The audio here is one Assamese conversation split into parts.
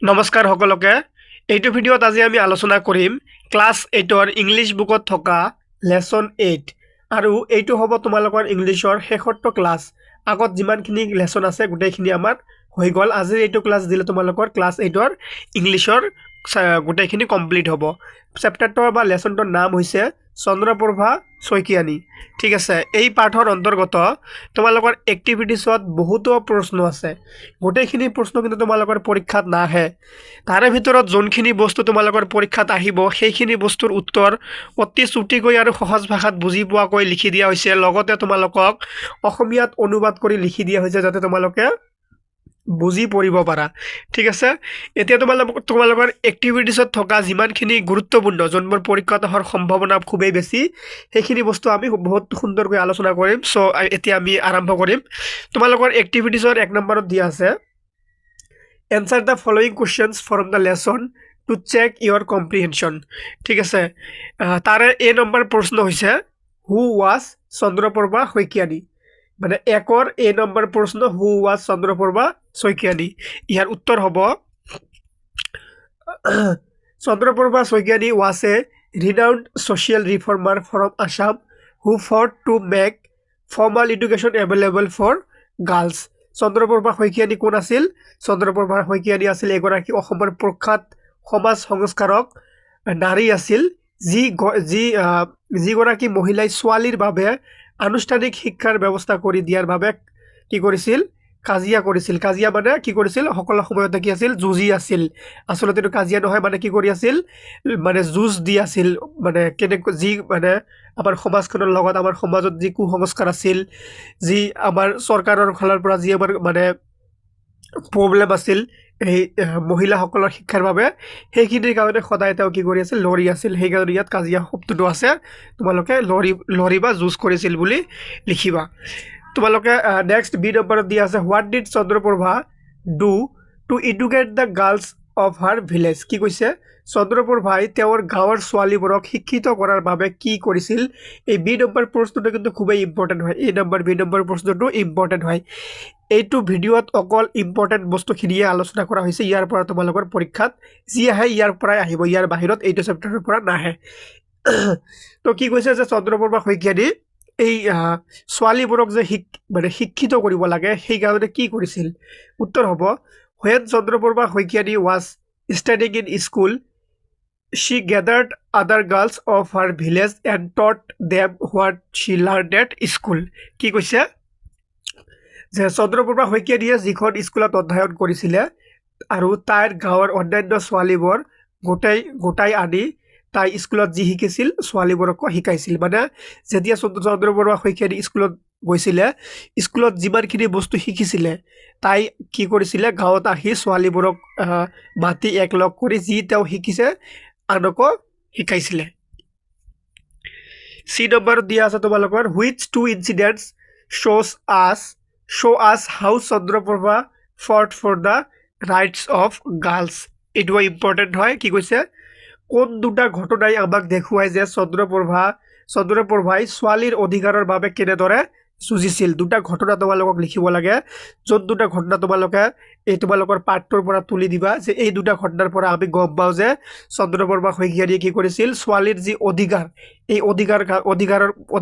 নমস্কাৰ সকলোকে এইটো ভিডিঅ'ত আজি আমি আলোচনা কৰিম ক্লাছ 8ৰ ইংলিছ বুকত থকা লেসন 8 আৰু এইটো হ'ব তোমালোকৰ ইংলিছৰ শেষৰটো ক্লাছ আগত যিমানখিনি লেসন আছে গোটেইখিনি আমাৰ হৈ গ'ল আজি এইটো ক্লাছ দিলে তোমালোকৰ ক্লাছ 8ৰ ইংলিছৰ গোটেইখিনি কমপ্লিট হ'ব চেপ্টাৰটোৰ বা লেসনটোৰ নাম হৈছে চন্দ্ৰপ্ৰভা শইকীয়ানী ঠিক আছে এই পাঠৰ অন্তৰ্গত তোমালোকৰ এক্টিভিটিছত বহুতো প্ৰশ্ন আছে গোটেইখিনি প্ৰশ্ন কিন্তু তোমালোকৰ পৰীক্ষাত নাহে তাৰে ভিতৰত যোনখিনি বস্তু তোমালোকৰ পৰীক্ষাত আহিব সেইখিনি বস্তুৰ উত্তৰ অতি চুটিকৈ আৰু সহজ ভাষাত বুজি পোৱাকৈ লিখি দিয়া হৈছে লগতে তোমালোকক অসমীয়াত অনুবাদ কৰি লিখি দিয়া হৈছে যাতে তোমালোকে বুজি পঢ়িব পাৰা ঠিক আছে এতিয়া তোমালোকৰ এক্টিভিটিছত থকা যিমানখিনি গুৰুত্বপূৰ্ণ যোনবোৰ পৰীক্ষাত অহাৰ সম্ভাৱনা খুবেই বেছি সেইখিনি বস্তু আমি বহুত সুন্দৰকৈ আলোচনা কৰিম সো এতিয়া আমি আৰম্ভ কৰিম তোমালোকৰ এক্টিভিটিছৰ 1 নম্বৰত দিয়া আছে answer the following questions from the lesson to check your comprehension ঠিক আছে তাৰে এ নম্বৰ প্ৰশ্ন হৈছে who was চন্দ্ৰপ্ৰভা শইকীয়ানী মানে একৰ এ নম্বৰ প্ৰশ্ন who was চন্দ্ৰপ্ৰভা শইকীয়ানী ইয়াৰ উত্তৰ হ'ব Chandraprabha Saikiani was a renowned social reformer from Assam who fought to make formal education available for girls Chandraprabha Saikiani কোন আছিল চন্দ্ৰপ্ৰভা শইকীয়ানী আছিল এগৰাকী অসমৰ প্ৰখ্যাত সমাজ সংস্কাৰক নাৰী আছিল যিগৰাকী মহিলাই ছোৱালীৰ বাবে আনুষ্ঠানিক শিক্ষাৰ ব্যৱস্থা কৰি দিয়াৰ বাবে কি কৰিছিল কাজিয়া মানে কি কৰিছিল সকলো সময়তে কি আছিল যুঁজি আছিল আসলতে এটো কাজিয়া নহয় মানে কি কৰি আছিল মানে যুঁজ দি আছিল মানে যি মানে আমাৰ সমাজখনৰ লগত আমাৰ সমাজত যি কুসংস্কাৰ আছিল যি আমাৰ চৰকাৰৰ ফালৰ পৰা যি আমাৰ মানে প্ৰবলেম আছিল এই মহিলাসকলৰ শিক্ষাৰ বাবে সেইখিনিৰ কাৰণে সদায় তেওঁ কি কৰি আছিল লৰি আছিল সেইকাৰণে ইয়াত কাজিয়া শব্দটো আছে তোমালোকে লৰি বা যুঁজ কৰিছিল বুলি লিখিবা তোমালোকে নেক্সট বি নম্বৰত দিয়া আছে what did Chandraprabha do to educate the girls of her village কি কৈছে চন্দ্ৰপ্ৰভাই তেওঁৰ গাঁৱৰ ছোৱালীবোৰক শিক্ষিত কৰাৰ বাবে কি কৰিছিল এই বি নম্বৰ প্ৰশ্নটো কিন্তু খুবেই ইম্পৰ্টেণ্ট হয় এই নম্বৰ বি নম্বৰ প্ৰশ্নটো ইম্পৰ্টেণ্ট হয় এইটো ভিডিঅ'ত অকল ইম্পৰ্টেণ্ট বস্তুখিনিয়ে আলোচনা কৰা হৈছে ইয়াৰ পৰা তোমালোকৰ পৰীক্ষাত যি আহে ইয়াৰ পৰাই আহিব ইয়াৰ বাহিৰত এইটো চেপ্টাৰৰ পৰা নাহে তো কি কৈছে যে চন্দ্ৰপ্ৰভা শইকীয়ানী এই ছোৱালীবোৰক যে মানে শিক্ষিত কৰিব লাগে সেই কাৰণে কি কৰিছিল উত্তৰ হ'ব when Chandraprabha Saikiani was studying in school she gathered other girls of her village and taught them what she learned at school কি কৈছে যে চন্দ্ৰপ্ৰভা শইকীয়ানীয়ে যিখন স্কুলত অধ্যয়ন কৰিছিলে আৰু তাইৰ গাঁৱৰ অন্যান্য ছোৱালীবোৰ গোটাই আনি তাই স্কুলত যি শিকিছিল ছোৱালীবোৰক শিকাইছিল মানে যেতিয়া চন্দ্ৰপ্ৰভা শইকীয়ানী স্কুলত গৈছিলে স্কুলত যিমানখিনি বস্তু শিকিছিলে তাই কি কৰিছিলে গাঁৱত আহি ছোৱালীবোৰক মাতি একলগ কৰি যি তেওঁ শিকিছে আনকো শিকাইছিলে সি নম্বৰ দিয়া আছে তোমালোকৰ which two incidents show us how Chandraprabha fought for the rights of girls এইটো ইম্পৰ্টেণ্ট হয় কি কৈছে কোন দুটা ঘটনাই আমাক দেখুৱায় যে চন্দ্ৰপ্ৰভাই ছোৱালীৰ অধিকাৰৰ বাবে কেনেদৰে যুঁজিছিল দুটা ঘটনা তোমালোকক লিখিব লাগে য'ত দুটা ঘটনা তোমালোকে এই তোমালোকৰ পাঠটোৰ পৰা তুলি দিবা যে এই দুটা ঘটনাৰ পৰা আমি গম পাওঁ যে চন্দ্ৰপ্ৰভা শইকীয়ানীয়ে কি কৰিছিল ছোৱালীৰ যি অধিকাৰ এই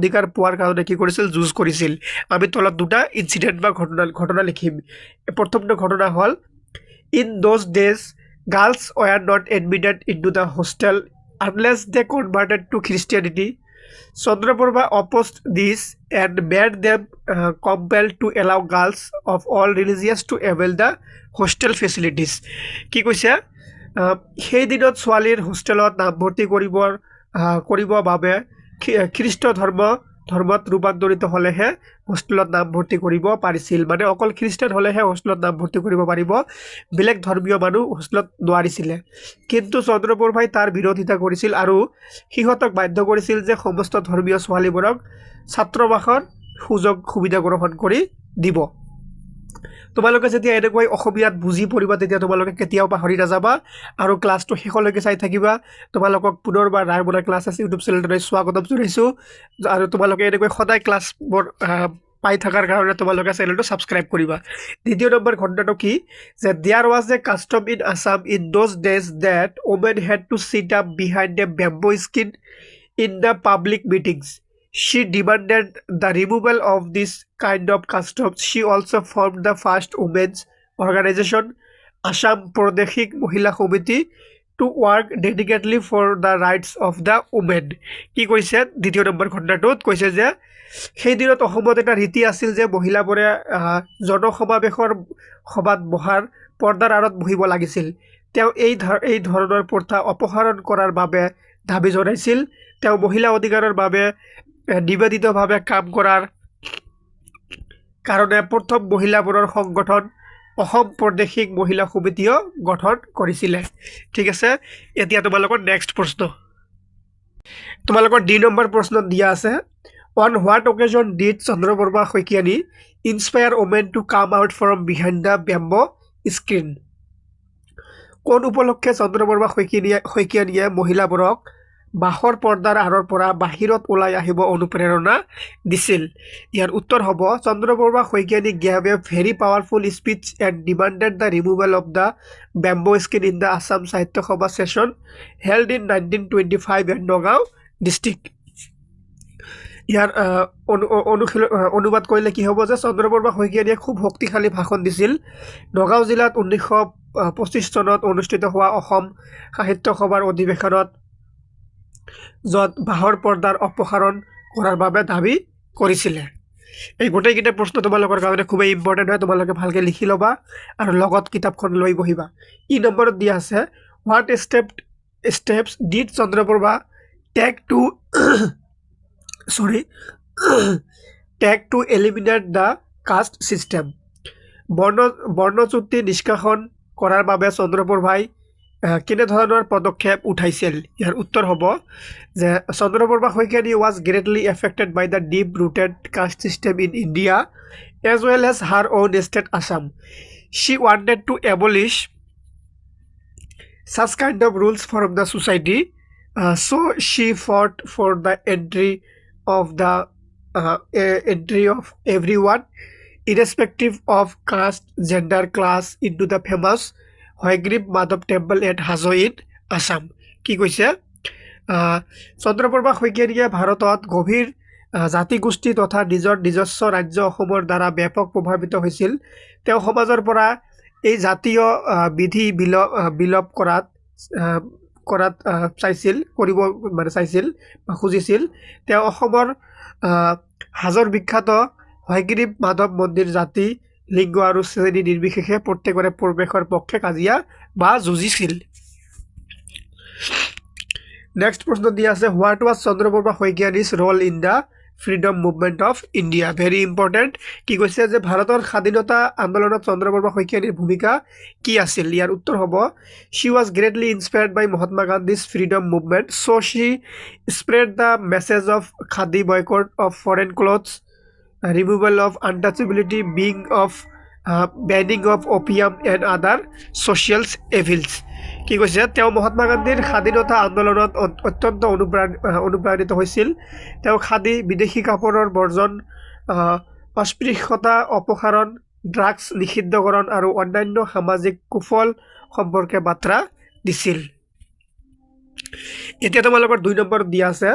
অধিকাৰ পোৱাৰ কাৰণে কি কৰিছিল যুঁজ কৰিছিল আমি তলত দুটা ইনচিডেণ্ট বা ঘটনা লিখিম প্ৰথমটো ঘটনা হ'ল in those days girls were not admitted into the hostel unless they converted to Christianity. Chandraprabha opposed this and made them compelled to allow girls of all religions to avail the hostel facilities. কি কৈছে সেই দিনত ছোৱালীৰ হোষ্টেলত নামভৰ্তি কৰিব বাবে খ্ৰীষ্ট ধৰ্মত ৰূপান্তৰিত হ'লেহে হোষ্টেলত নামভৰ্তি কৰিব পাৰিছিল মানে অকল খ্ৰীষ্টান হ'লেহে হোষ্টেলত নামভৰ্তি কৰিব পাৰিব বেলেগ ধৰ্মীয় মানুহ হোষ্টেলত নোৱাৰিছিলে কিন্তু চন্দ্ৰপ্ৰভাই তাৰ বিৰোধিতা কৰিছিল আৰু সিহঁতক বাধ্য কৰিছিল যে সমস্ত ধৰ্মীয় ছোৱালীবোৰক ছাত্ৰবাসৰ সুবিধা গ্ৰহণ কৰি দিব তোমালোকে যেতিয়া এনেকৈ অসমীয়াত বুজি পঢ়িবা তেতিয়া তোমালোকে কেতিয়াও পাহৰি নাযাবা আৰু ক্লাছটো শেষলৈকে চাই থাকিবা তোমালোকক পুনৰবাৰ ৰায়মনা ক্লাছ আছে ইউটিউব চেনেলটোলৈ স্বাগতম জনাইছোঁ আৰু তোমালোকে এনেকৈ সদায় ক্লাছবোৰ পাই থাকাৰ কাৰণে তোমালোকে চেনেলটো ছাবস্ক্ৰাইব কৰিবা দ্বিতীয় নম্বৰ ঘটনাটো কি যে there was a custom in Assam in those days that women had to sit up behind a bamboo screen in the public meetings she demanded the removal of this kind of customs she also formed the first women's organization Assam Pradeshik Mohila Committee to work dedicatedly for the rights of the women কি কৈছে দ্বিতীয় নম্বৰ ঘটনাটোত কৈছে যে সেই দিনত অসমত এটা ৰীতি আছিল যে মহিলাবোৰে জনসমাৱেশৰ সভাত বহাৰ পৰ্দাৰ আঁৰত বহিব লাগিছিল তেওঁ এই ধৰণৰ প্ৰথা অপসাৰণ কৰাৰ বাবে দাবী জনাইছিল তেওঁ মহিলা অধিকাৰৰ বাবে নিবেদিতভাৱে কাম কৰাৰ কাৰণে প্ৰথম মহিলাবোৰৰ সংগঠন অসম প্ৰদেশিক মহিলা সমিতিও গঠন কৰিছিলে ঠিক আছে এতিয়া তোমালোকৰ নেক্সট প্ৰশ্ন তোমালোকৰ ডি নম্বৰ প্ৰশ্নত দিয়া আছে on what occasion did Chandraprabha Saikiani inspire women to come out from behind the bamboo screen কোন উপলক্ষে চন্দ্ৰবৰ্মা শইকীয়ানীয়ে মহিলাবোৰক বাহৰ পৰ্দাৰ আঁৰৰ পৰা বাহিৰত ওলাই আহিব অনুপ্ৰেৰণা দিছিল ইয়াৰ উত্তৰ হ'ব Chandraprabha Saikiani gave a very powerful speech and demanded the removal of the bamboo screen in the Assam Sahitya Sabha session held in 1925 at Nagaon district ইয়াৰ অনুবাদ কৰিলে কি হ'ব যে চন্দ্ৰবৰ্মা শইকীয়ানীয়ে খুব শক্তিশালী ভাষণ দিছিল নগাঁও জিলাত 1925 চনত অনুষ্ঠিত হোৱা অসম সাহিত্য সভাৰ অধিৱেশনত য'ত বাহৰ পৰ্দাৰ অপসাৰণ কৰাৰ বাবে দাবী কৰিছিলে এই গোটেইকেইটা প্ৰশ্ন তোমালোকৰ কাৰণে খুবেই ইম্পৰ্টেণ্ট হয় তোমালোকে ভালকৈ লিখি ল'বা আৰু লগত কিতাপখন লৈ বহিবা ই নম্বৰত দিয়া আছে what steps did Chandraprabha take to eliminate the caste system বৰ্ণচ্যুতি নিষ্কাশন কৰাৰ বাবে চন্দ্ৰবৰ্মাই কেনেধৰণৰ পদক্ষেপ উঠাইছিল ইয়াৰ উত্তৰ হ'ব যে Chandraprabha Saikiani was greatly affected by the deep rooted caste system in India as well as her own state Assam she wanted to abolish such kind of rules from the society so she fought for the entry of everyone irrespective of caste gender class into the famous Hoygrib Madhav Temple at Hajo in Assam কি কৈছে চন্দ্ৰবৰ্মা শইকীয়ানীয়ে ভাৰতত গভীৰ জাতিগোষ্ঠী তথা নিজস্ব ৰাজ্য অসমৰ দ্বাৰা ব্যাপক প্ৰভাৱিত হৈছিল তেওঁ সমাজৰ পৰা এই জাতীয় বিধি বিলোপ কৰাত চাইছিল বা খুজিছিল তেওঁ অসমৰ হাজোৰ বিখ্যাত হয়গ্ৰীব মাধৱ মন্দিৰ জাতি লিংগ আৰু শ্ৰেণী নিৰ্বিশেষে প্ৰত্যেকৰে প্ৰৱেশৰ পক্ষে কাজিয়া বা যুঁজিছিল নেক্সট প্ৰশ্ন দিয়া আছে what was Chandraprabha Saikiani's role in the freedom movement of India very important কি কৈছে যে ভাৰতৰ স্বাধীনতা আন্দোলনত চন্দ্ৰবৰ্মা শইকীয়ানীৰ ভূমিকা কি আছিল ইয়াৰ উত্তৰ হ'ব she was greatly inspired by Mahatma Gandhi's freedom movement so' she spread the message of khadi boycott of foreign clothes removal of untouchability banning of opium and other social evils কি কৈছে তেওঁ মহাত্মা গান্ধীৰ স্বাধীনতা আন্দোলনত অত্যন্ত অনুপ্ৰাণিত হৈছিল তেওঁ খাদী বিদেশী কাপোৰৰ বৰ্জন অস্পৃশ্যতা অপসাৰণ ড্ৰাগছ নিষিদ্ধকৰণ আৰু অন্যান্য সামাজিক কুফল সম্পৰ্কে বাৰ্তা দিছিল এতিয়া তোমালোকৰ 2 নম্বৰত দিয়া আছে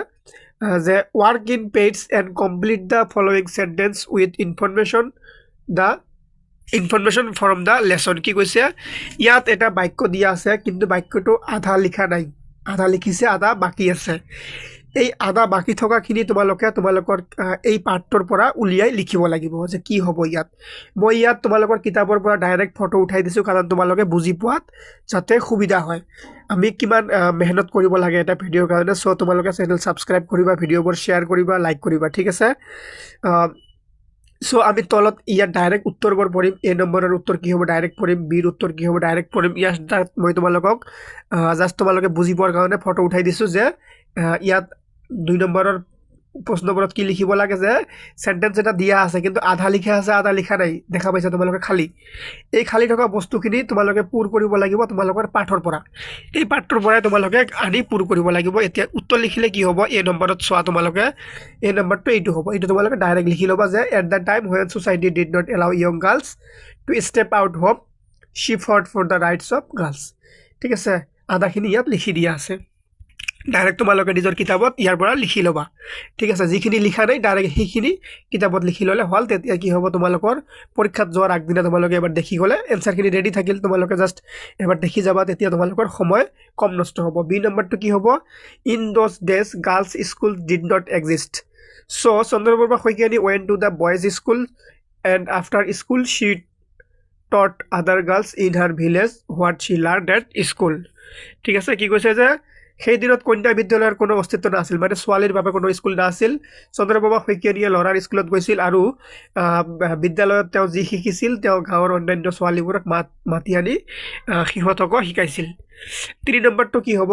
যে work in pairs and complete the following sentence with information from the lesson কি কৈছে ইয়াত এটা বাক্য দিয়া আছে কিন্তু বাক্যটো আধা লিখা নাই আধা লিখিছে আধা বাকি আছে এই আধা বাকি থকাখিনি তোমালোকৰ এই পাৰ্টৰ পৰা উলিয়াই লিখিব লাগিব যে কি হ'ব ইয়াত মই ইয়াত তোমালোকৰ কিতাপৰ পৰা ডাইৰেক্ট ফটো উঠাই দিছোঁ কাৰণ তোমালোকে বুজি পোৱাত যাতে সুবিধা হয় আমি কিমান মেহনত কৰিব লাগে এটা ভিডিঅ'ৰ কাৰণে চ' তোমালোকে চেনেল ছাবস্ক্ৰাইব কৰিবা ভিডিঅ'বোৰ শ্বেয়াৰ কৰিবা লাইক কৰিবা ঠিক আছে চ' আমি তলত ইয়াত ডাইৰেক্ট উত্তৰবোৰ পঢ়িম এ নম্বৰৰ উত্তৰ কি হ'ব ডাইৰেক্ট পঢ়িম বিৰ উত্তৰ কি হ'ব ডাইৰেক্ট পঢ়িম ইয়াত মই তোমালোকক জাষ্ট তোমালোকে বুজি পোৱাৰ কাৰণে ফটো উঠাই দিছোঁ যে ইয়াত 2 নম্বৰৰ প্ৰশ্ন নম্বৰত কি লিখিব লাগে যে সেন্টেন্স এটা দিয়া আছে কিন্তু আধা লিখা আছে আধা লিখা নাই দেখা পাইছা তোমালোকে খালি এই খালি থকা বস্তুখিনি তোমালোকে পূৰ কৰিব লাগিব তোমালোকৰ পাঠৰ পৰা এই পাঠৰ পৰাই তোমালোকে আনি পূৰ কৰিব লাগিব এতিয়া উত্তৰ লিখিলে কি হ'ব এই নম্বৰত চোৱা তোমালোকে এই নম্বৰটো এইটো হ'ব এইটো তোমালোকে ডাইৰেক্ট লিখি ল'বা যে at the time when society did not allow young girls to step out home she fought for the rights of girls ঠিক আছে আধাখিনি ইয়াত লিখি দিয়া আছে ডাইৰেক্ট তোমালোকে নিজৰ কিতাপত ইয়াৰ পৰা লিখি ল'বা ঠিক আছে যিখিনি লিখা নাই ডাইৰেক্ট সেইখিনি কিতাপত লিখি ল'লে হ'ল তেতিয়া কি হ'ব তোমালোকৰ পৰীক্ষাত যোৱাৰ আগদিনা তোমালোকে এবাৰ দেখি গ'লে এনসাৰখিনি ৰেডি থাকিল তোমালোকে জাষ্ট এবাৰ দেখি যাবা তেতিয়া তোমালোকৰ সময় কম নষ্ট হ'ব বি নম্বৰটো কি হ'ব in those days girls school did not exist so Chandraprabha Saikiani went to the boys school and after school she taught other girls in her village what she learned at school ঠিক আছে কি কৈছে যে সেই দিনত কন্যা বিদ্যালয়ৰ কোনো অস্তিত্ব নাছিল মানে ছোৱালীৰ বাবে কোনো স্কুল নাছিল চন্দ্ৰপ্ৰভা শইকীয়ানীয়ে ল'ৰাৰ স্কুলত গৈছিল আৰু বিদ্যালয়ত তেওঁ যি শিকিছিল তেওঁ গাঁৱৰ অন্যান্য ছোৱালীবোৰক মাতি আনি সিহঁতক শিকাইছিল 3 নম্বৰটো কি হ'ব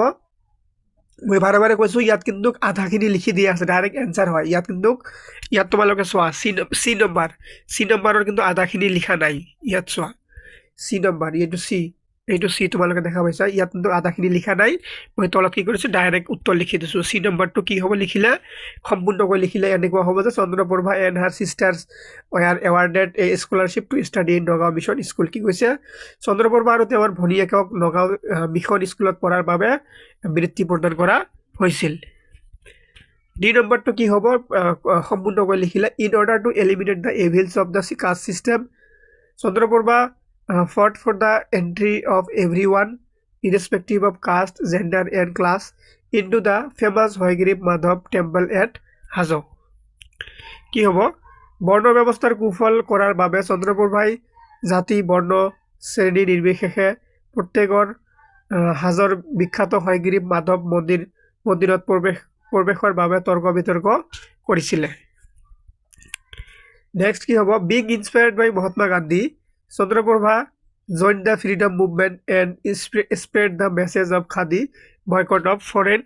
মই বাৰে বাৰে কৈছো ইয়াত কিন্তু আধাখিনি লিখি দিয়া আছে ডাইৰেক্ট এনসাৰ হয় ইয়াত তোমালোকে চোৱা সি নম্বৰৰ কিন্তু আধাখিনি লিখা নাই ইয়াত চোৱা সি নম্বৰ এইটো সি তোমালোকে দেখা পাইছা ইয়াত কিন্তু আধাখিনি লিখা নাই মই তলত কি কৰিছো ডাইৰেক্ট উত্তৰ লিখি দিছো সি নম্বৰটো কি হ'ব লিখিলে সম্পূৰ্ণকৈ লিখিলে এনেকুৱা হ'ব যে Chandraprabha and her sisters were awarded a scholarship to study in Nagaon mission school কি কৈছে চন্দ্ৰপ্ৰভা আৰু তেওঁৰ ভনীয়েকক নগাঁও মিছন স্কুলত পঢ়াৰ বাবে বৃত্তি প্ৰদান কৰা হৈছিল ডি নম্বৰটো কি হ'ব সম্পূৰ্ণকৈ লিখিলে in order to eliminate the evils of the caste system Chandraprabha fought for the entry of everyone irrespective of caste gender and class into the famous Hoygrip Madhav temple at Hajo কি হ'ব বৰ্ণ ব্যৱস্থাৰ কুফল কৰাৰ বাবে চন্দ্ৰপ্ৰভাই জাতি বৰ্ণ শ্ৰেণী নিৰ্বিশেষে প্ৰত্যেকৰ হাজৰ বিখ্যাত হয়গ্ৰীব মাধৱ মন্দিৰত প্ৰৱেশৰ বাবে তৰ্ক বিতৰ্ক কৰিছিল নেক্সট কি হ'ব being inspired by Mahatma Gandhi Chandraprabha joined the freedom movement and spread the message of khadi boycott of foreign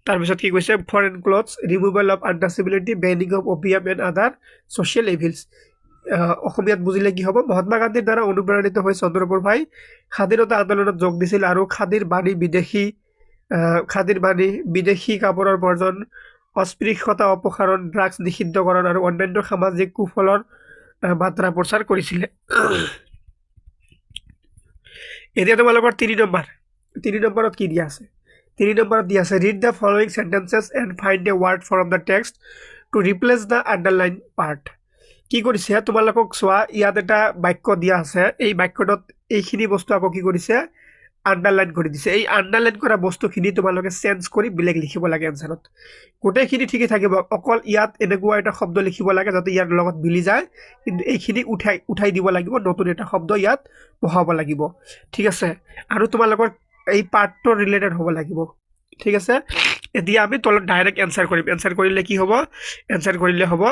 তাৰপিছত কি কৈছে foreign clothes removal of untouchability banning of opium and other social evils অসমীয়াত বুজিলে কি হ'ব মহাত্মা গান্ধীৰ দ্বাৰা অনুপ্ৰাণিত হৈ চন্দ্ৰপ্ৰভাই স্বাধীনতা আন্দোলনত যোগ দিছিল আৰু খাদীৰ বাণী বিদেশী কাপোৰৰ বৰ্জন অস্পৃশ্যতা অপসাৰণ ড্ৰাগছ নিষিদ্ধকৰণ আৰু অন্যান্য সামাজিক কুফলৰ মাত্ৰা প্ৰচাৰ কৰিছিল এতিয়া তোমালোকৰ 3 নম্বৰত কি দিয়া আছে 3 নম্বৰত দিয়া আছে read the following sentences and find a word from the text to replace the underlined part কি কৰিছে তোমালোকক চোৱা ইয়াত এটা বাক্য দিয়া আছে এই বাক্যটোত এইখিনি বস্তু আকৌ কি কৰিছে আন্ডাৰলাইন কৰি দিছে এই আন্ডাৰলাইন কৰা বস্তুখিনি তোমালোকে চেঞ্জ কৰি বেলেগ লিখিব লাগে আনসাৰত গোটেইখিনি ঠিকই থাকিব অকল ইয়াত এনেকুৱা এটা শব্দ লিখিব লাগে যাতে ইয়াৰ লগত মিলি যায় কিন্তু এইখিনি উঠাই দিব লাগিব নতুন এটা শব্দ ইয়াত বহাব লাগিব ঠিক আছে আৰু তোমালোকৰ এই পাৰ্টটো ৰিলেটেড হ'ব লাগিব ঠিক আছে এতিয়া আমি তলত ডাইৰেক্ট এনসাৰ কৰিম এনসাৰ কৰিলে কি হ'ব এনসাৰ কৰিলে হ'ব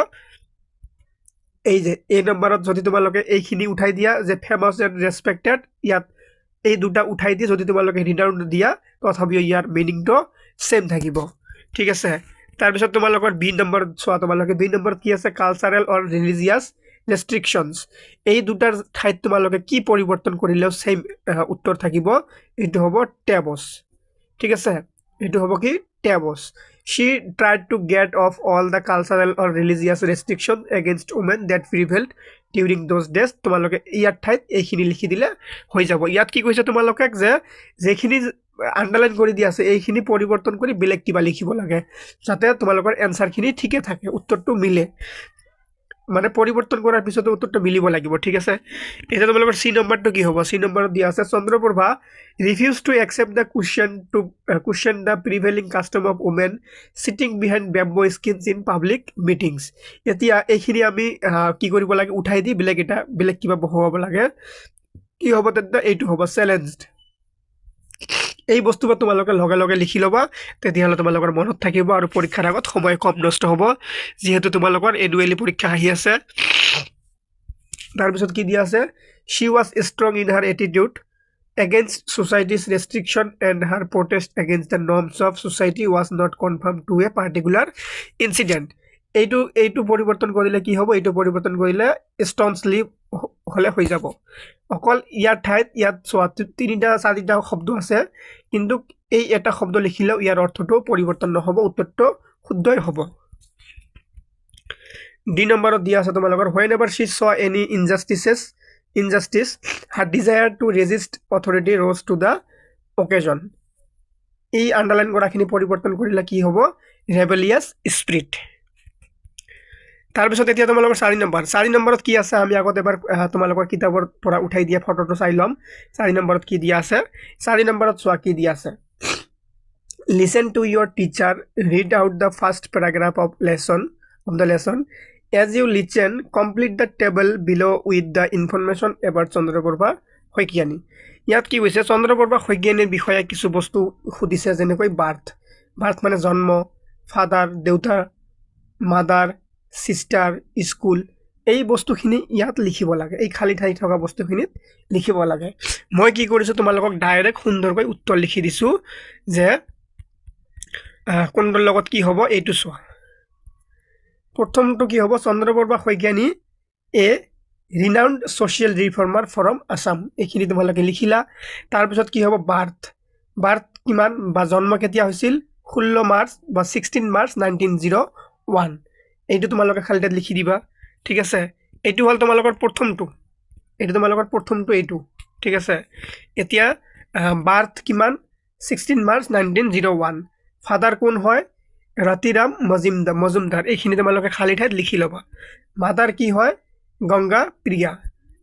এই যে এই নম্বৰত যদি তোমালোকে এইখিনি উঠাই দিয়া যে ফেমাস এণ্ড ৰেসপেক্টেড ইয়াত এই দুটা উঠাই দিয়ে যদি তোমালোকে ৰিডাউন দিয়া তথাপিও ইয়াৰ মিনিংটো সেম থাকিব ঠিক আছে তাৰপিছত তোমালোকৰ বি নম্বৰত চোৱা তোমালোকে বি নম্বৰত কি আছে কালচাৰেল অৰ ৰিলিজিয়াছ ৰেষ্ট্ৰিকশনস এই দুটাৰ ঠাইত তোমালোকে কি পৰিৱৰ্তন কৰিলেও সেম উত্তৰ থাকিব এইটো হ'ব টেবস ঠিক আছে এইটো হ'ব কি tabs she tried to get off all the cultural or religious restrictions against women that prevailed during those days তোমালোকে ইয়াত ঠাইত এইখিনি লিখি দিলে হৈ যাব ইয়াত কি কৈছে তোমালোকে যে যেখিনি আন্ডাৰলাইন কৰি দিয়া আছে এইখিনি পৰিৱৰ্তন কৰি বেলেগ কিবা লিখিব লাগে যাতে তোমালোকৰ এনসাৰখিনি ঠিকে থাকে উত্তৰটো মিলে মানে পৰিৱৰ্তন কৰাৰ পিছত উত্তৰটো মিলিব লাগিব ঠিক আছে এটা তোমালোকৰ সি নম্বৰটো কি হ'ব সি নম্বৰত দিয়া আছে Chandraprabha refused to accept the question the prevailing custom of women sitting behind bamboo skins in public meetings এতিয়া এইখিনি আমি কি কৰিব লাগে উঠাই দি বেলেগ কিবা বহাব লাগে কি হ'ব তেন্তে এইটো হ'ব চ্যালেঞ্জড এই বস্তুবোৰ তোমালোকে লগে লিখি লবা তেতিয়াহলে তোমালোকৰ মনত থাকিব আৰু পৰীক্ষাৰ আগত সময় কম নষ্ট হ'ব যেহেতু তোমালোকৰ এনুৱেলি পৰীক্ষা আহি আছে তাৰ পিছত কি দিয়া আছে she was strong in her attitude against society's restriction and her protest against the norms of society was not confined to a particular incident এইটো পৰিৱৰ্তন কৰিলে কি হ'ব, এইটো পৰিৱৰ্তন কৰিলে ষ্টোনছলি হ'লে হৈ যাব। অকল ইয়াৰ ঠাইত ইয়াত চোৱা 3-4টা শব্দ আছে, কিন্তু এই এটা শব্দ লিখিলেও ইয়াৰ অৰ্থটো পৰিৱৰ্তন নহ'ব, উত্তৰটো শুদ্ধই হ'ব। ডি নম্বৰত দিয়া আছে তোমালোকৰ, whenever she saw any injustice her desire to resist authority rose to the occasion। এই আন্ডাৰলাইন কৰাখিনি পৰিৱৰ্তন কৰিলে কি হ'ব, rebellious spirit। তাৰপিছত এতিয়া তোমালোকৰ 4 নম্বৰত কি আছে, আমি আগত এবাৰ তোমালোকৰ কিতাপৰ পৰা উঠাই দিয়া ফটোটো চাই ল'ম। 4 নম্বৰত কি দিয়া আছে, 4 নম্বৰত চোৱা কি দিয়া আছে, listen to your teacher read out the first paragraph of the lesson as you listen complete the table below with the information about Chandraprabha Saikiani. ইয়াত কি হৈছে, চন্দ্ৰপ্ৰভা শইকীয়ানীৰ বিষয়ে কিছু বস্তু সুধিছে, যেনেকৈ বাৰ্থ মানে জন্ম, ফাদাৰ দেউতা, মাদাৰ, সিস্টাৰ, স্কুল, এই বস্তুখিনি ইয়াত লিখিব লাগে, এই খালী ঠাই থকা বস্তুখিনিত লিখিব লাগে। মই কি কৰিছোঁ, তোমালোকক ডাইৰেক্ট সুন্দৰকৈ উত্তৰ লিখি দিছোঁ যে কোনটোৰ লগত কি হ'ব, এইটো চোৱা। প্ৰথমটো কি হ'ব, চন্দ্ৰপ্ৰভা শইকীয়ানী এ ৰিনাউন্ড ছ'চিয়েল ৰিফৰ্মাৰ ফ্ৰম আছাম, এইখিনি তোমালোকে লিখিলা। তাৰপিছত কি হ'ব, বাৰ্থ কিমান বা জন্ম কেতিয়া হৈছিল, 16 মাৰ্চ বা 16 মাৰ্চ 1901, এইটো তোমালোকে খালী ঠাইত লিখি দিবা। ঠিক আছে, এইটো হ'ল তোমালোকৰ প্ৰথমটো, এইটো ঠিক আছে। এতিয়া বাৰ্থ কিমান, 16 মাৰ্চ 1901, ফাদাৰ কোন হয়, ৰাতিৰাম মজুমদাৰ, এইখিনি তোমালোকে খালী ঠাইত লিখি ল'বা। মাদাৰ কি হয়, গংগা প্ৰিয়া।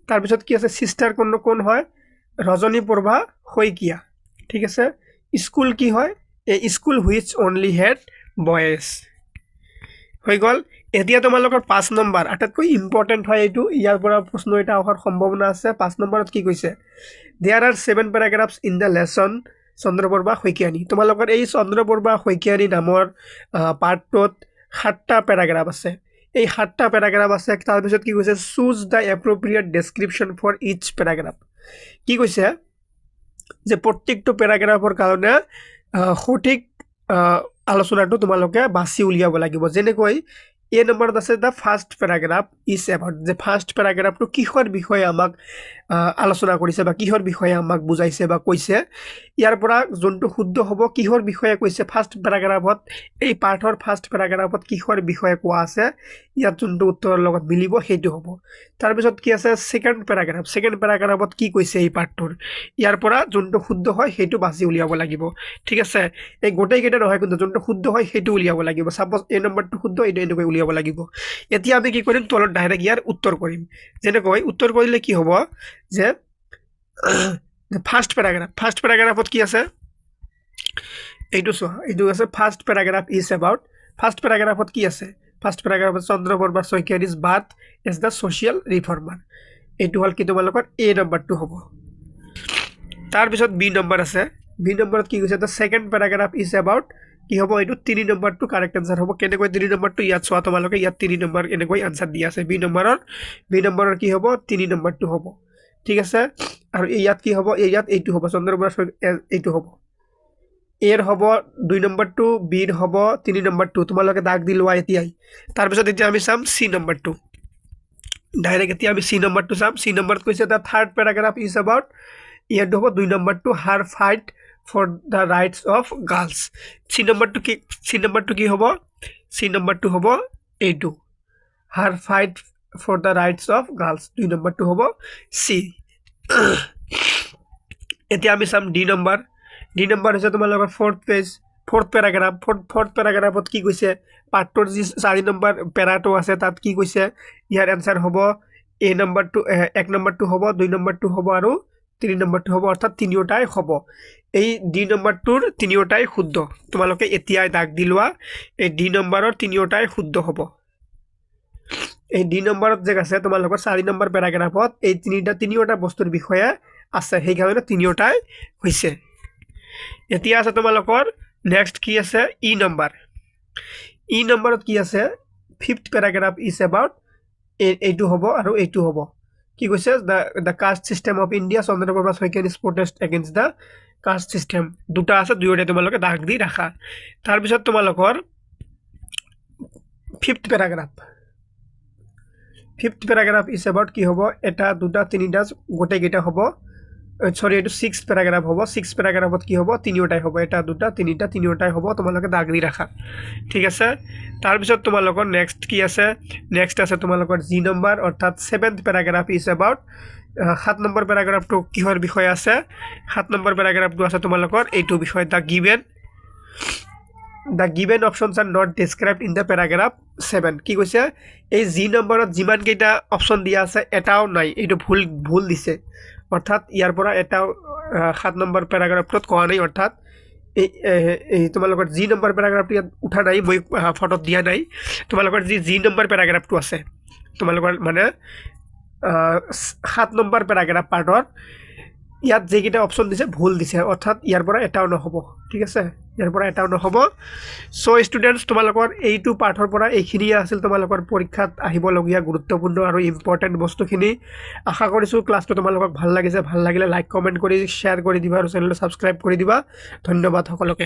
তাৰপিছত কি আছে, সিস্টাৰ কোন হয়, ৰজনীপ্ৰভা শইকীয়া। ঠিক আছে, স্কুল কি হয়, a school which only had boys, হৈ গ'ল। এতিয়া তোমালোকৰ 5 নম্বৰ আটাইতকৈ ইম্পৰ্টেণ্ট হয় এইটো, ইয়াৰ পৰা প্ৰশ্ন এটা অহাৰ সম্ভাৱনা আছে। 5 নম্বৰত কি কৈছে, there are 7 paragraphs in the lesson Chandraprabha Saikiani. তোমালোকৰ এই চন্দ্ৰপ্ৰভা শইকীয়ানী নামৰ পাৰ্টটোত 7টা পেৰাগ্ৰাফ আছে, এই 7টা পেৰাগ্ৰাফ আছে। তাৰপিছত কি কৈছে, choose the appropriate description for each paragraph. কি কৈছে যে প্ৰত্যেকটো পেৰাগ্ৰাফৰ কাৰণে সঠিক আলোচনাটো তোমালোকে বাছি উলিয়াব লাগিব। যেনেকৈ এ নম্বৰত আছে, the first paragraph is about, যে ফাৰ্ষ্ট পেৰাগ্ৰাফটো কিহৰ বিষয়ে আমাক আলোচনা কৰিছে বা কিহৰ বিষয়ে আমাক বুজাইছে বা কৈছে। ইয়াৰ পৰা যোনটো শুদ্ধ হ'ব, কিহৰ বিষয়ে কৈছে ফাৰ্ষ্ট পেৰাগ্ৰাফত, এই পাঠৰ ফাৰ্ষ্ট পেৰাগ্ৰাফত কিহৰ বিষয়ে কোৱা আছে, ইয়াত যোনটো উত্তৰৰ লগত মিলিব সেইটো হ'ব। তাৰপিছত কি আছে, ছেকেণ্ড পেৰাগ্ৰাফত কি কৈছে এই পাঠটোৰ, ইয়াৰ পৰা যোনটো শুদ্ধ হয় সেইটো বাছি উলিয়াব লাগিব। ঠিক আছে, এই গোটেইকেইটা নহয়, কিন্তু যোনটো শুদ্ধ হয় সেইটো উলিয়াব লাগিব। চাপ'জ এই নম্বৰটো শুদ্ধ, এইটো এনেকৈ উলিয়াব লাগিব। এতিয়া আমি কি কৰিম, তলত ডাইৰেক্ট ইয়াৰ উত্তৰ কৰিম। যেনেকৈ উত্তৰ কৰিলে কি হ'ব, যে ফাৰ্ষ্ট পেৰাগ্ৰাফত কি আছে, এইটো চোৱা, এইটো আছে first paragraph is about. First পেৰাগ্ৰাফত কি আছে, ফাৰ্ষ্ট পেৰাগ্ৰাফত Chandraprabha Saikiani's birth as the social reformer, এইটো হ'ল কি তোমালোকৰ এ নম্বৰটো হ'ব। তাৰপিছত বি নম্বৰ আছে, বি নম্বৰত কি কৈছে, the second paragraph is about, কি হ'ব, এইটো 3 নম্বৰটো কাৰেক্ট আনচাৰ হ'ব। কেনেকৈ 3 নম্বৰটো, ইয়াত চোৱা তোমালোকে, ইয়াত 3 নম্বৰ এনেকৈ আনচাৰ দিয়া আছে। বি নম্বৰৰ কি হ'ব, 3 নম্বৰটো হ'ব। ঠিক আছে, আৰু ইয়াত কি হ'ব, ইয়াত এইটো হ'ব, চন্দ্ৰপ্ৰভা এইটো হ'ব, এৰ হ'ব 2 নম্বৰটো, বিৰ হ'ব 3 নম্বৰটো, তোমালোকে দাগ দি লোৱা এতিয়াই। তাৰপিছত এতিয়া আমি চাম চি নম্বৰটো, ডাইৰেক্ট এতিয়া আমি চি নম্বৰটো চাম। চি নম্বৰত কৈছে, the third paragraph is about, ইয়াতো হ'ব 2 নম্বৰটো, her fight for the rights of girls. C নম্বৰটো কি হ'ব, চি নম্বৰটো হ'ব এইটো, her fight for the rights of girls, 2 নম্বৰটো হ'ব চি। এতিয়া আমি চাম ডি নম্বৰ হৈছে তোমালোকৰ ফ'ৰ্থ পেৰাগ্ৰাফত কি কৈছে, পাৰ্টটোৰ যি 4 নম্বৰ পেৰাটো আছে তাত কি কৈছে, ইয়াৰ এনচাৰ হ'ব এ নম্বৰটো, 1 নম্বৰটো হ'ব, 2 নম্বৰটো হ'ব আৰু 3 নম্বৰটো হ'ব, অৰ্থাৎ তিনিওটাই হ'ব। এই ডি নম্বৰটোৰ তিনিওটাই শুদ্ধ, তোমালোকে এতিয়াই দাগ দি লোৱা, এই ডি নম্বৰৰ তিনিওটাই শুদ্ধ হ'ব। এই ডি নম্বৰত যে আছে তোমালোকৰ 4 নম্বৰ পেৰাগ্ৰাফত এই তিনিওটা বস্তুৰ বিষয়ে আছে, সেইকাৰণে তিনিওটাই হৈছে। এতিয়া আছে তোমালোকৰ নেক্সট কি আছে, ই নম্বৰত কি আছে, 5th পেৰাগ্ৰাফ ইজ এবাউট, এইটো হ'ব আৰু এইটো হ'ব। কি কৈছে, the caste system of India, Chandraprabha Saikiani's protest against the caste system, দুটা আছে, দুয়োটাই তোমালোকে দাগ দি ৰাখা। তাৰপিছত তোমালোকৰ ফিফথ প্যারাগ্রাফ ইজ এবাউট কি হ'ব এটা দুটা তিনিটা গোটেইকেইটা হ'ব সৰি এইটো 6th প্যারাগ্রাফ হ'ব 6th প্যারাগ্রাফত কি হ'ব তিনিওটাই হ'ব এটা দুটা তিনিটা তিনিওটাই হ'ব তোমালোকে দাগ দি ৰাখা ঠিক আছে তাৰপিছত তোমালোকৰ নেক্সট কি আছে নেক্সট আছে তোমালোকৰ জি নম্বৰ অৰ্থাৎ 7th প্যাৰাগ্ৰাফ ইজ এবাউট 7 নম্বৰ প্যাৰাগ্ৰাফটো কিহৰ বিষয় আছে 7 নম্বৰ প্যাৰাগ্ৰাফটো আছে তোমালোকৰ এইটো বিষয় The given options are not described in the paragraph 7 কি কৈছে এই জি নম্বৰত যিমান কেইটা অপচন দিয়া আছে এটাও নাই এইটো ভুল দিছে অৰ্থাৎ ইয়াৰ পৰা এটাও 7 নম্বৰ প্যাৰাগ্ৰাফত কোৱা নাই অৰ্থাৎ এই তোমালোকৰ জি নম্বৰ প্যাৰাগ্ৰাফটো ইয়াত উঠা নাই মই ফটোত দিয়া নাই তোমালোকৰ জি নম্বৰ প্যাৰাগ্ৰাফটো আছে তোমালোকৰ মানে 7 নম্বৰ প্যাৰাগ্ৰাফ পাৰ্টৰ ইয়াত যেকেইটা অপচন দিছে ভুল দিছে অৰ্থাৎ ইয়াৰ পৰা এটাও নহব ঠিক আছে ইয়াৰ পৰা এটাও নহব সো ষ্টুডেন্টস তোমালোকৰ এইটো পাঠৰ পৰা এইখিনি আছিল তোমালোকৰ পৰীক্ষাত আহিবলগীয়া গুৰুত্বপূৰ্ণ আৰু ইম্পৰ্টেন্ট বস্তুখিনি আশা কৰিছো ক্লাছটো তোমালোকক ভাল লাগিছে ভাল লাগিলে লাইক কমেন্ট কৰি শেয়াৰ কৰি দিবা আৰু চেনেলটো সাবস্ক্ৰাইব কৰি দিবা ধন্যবাদ সকলোকে